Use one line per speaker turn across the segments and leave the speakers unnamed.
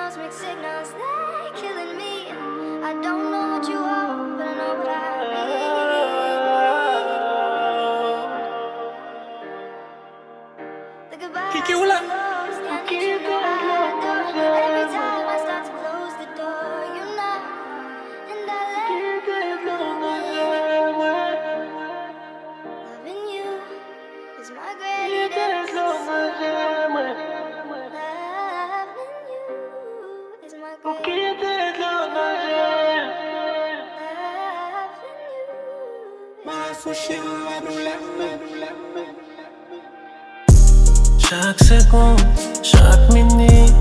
signals, mixed signals, they're killing me. I don't know what you are, but I know what I need. The goodbyes, the lows, the I need you know I adore. Every time I start to close the door, you knock, and I let loving you is my greatest. Loving you is my greatest.
Chaque seconde, chaque minute,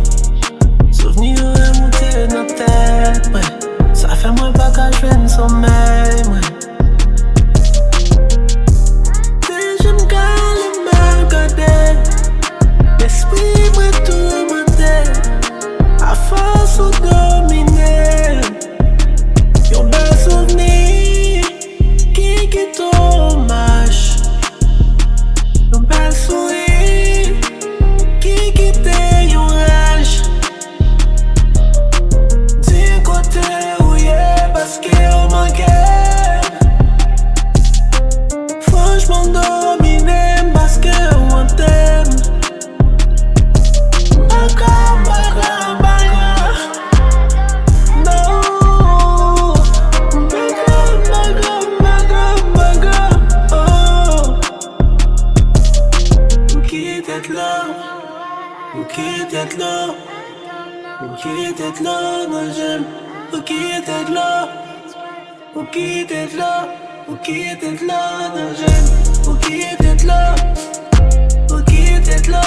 souvenir est monté dans la tête, ouais. Ça fait moins pas qu'à jouer le sommeil, ouais. Déjà m'gale mal gardé, l'esprit m'a tourmenté, à force de dominer. Yon bel souvenir qui dommage. Yon bel sourire qui quitte yon rage. D'un côté où y'a parce qu'on manquait. Franchement dominé parce qu'on t'aime. T'être là, non j'aime. Ok, t'être là. Ok, t'être là. Ok, t'être là, non j'aime. Ok, t'être là. Ok, t'être là.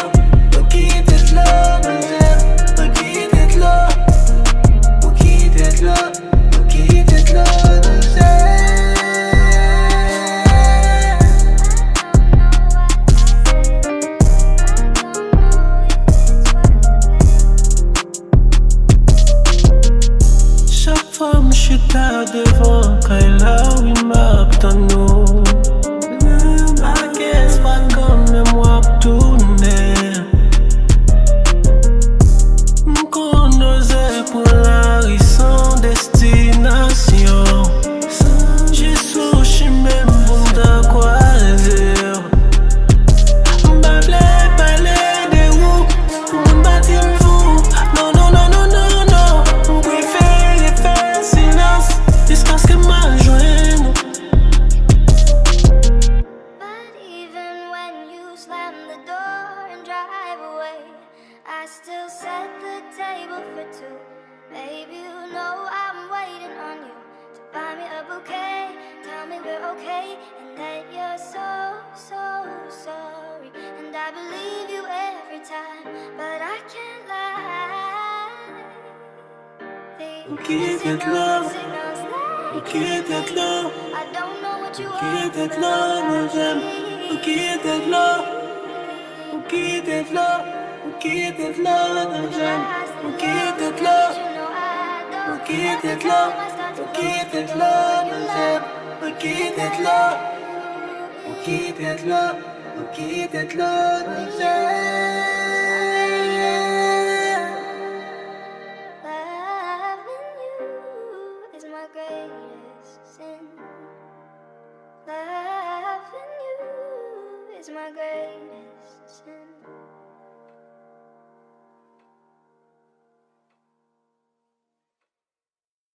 Ok, t'être là, non j'aime. Ok, t'être là. Ok, t'être là. Ok, t'être là, non j'aime. J'suis devant quand il a oui m'a dans nous. I guess pas comme le moi tourner. Qu'on osait pour la rue sans destination. J'ai souci même pour d'acquoisir. M'bavle parler de où pour m'bâtir vous. Non, non, non, non, non, non. M'préfère faire silence jusqu'à ce que m'a joigne.
But even when you slam the door and drive away, I still set the table for two. Baby, you know I'm waiting on you to buy me a bouquet. Tell me we're okay and that you're so, so sorry. And I believe you every time, but I can't lie.
Ok, t'être là. Ok, t'être là.
I don't know what you
Ok,
are,
t'être là, non j'aime. Ok, t'être là. Ok, t'être là. Ok, t'être là, non j'aime. Ok, t'être là. Ok, t'être là. Ok, t'être là, non j'aime. Ok, t'être là. Ok, t'être là. Ok, t'être là, non j'aime.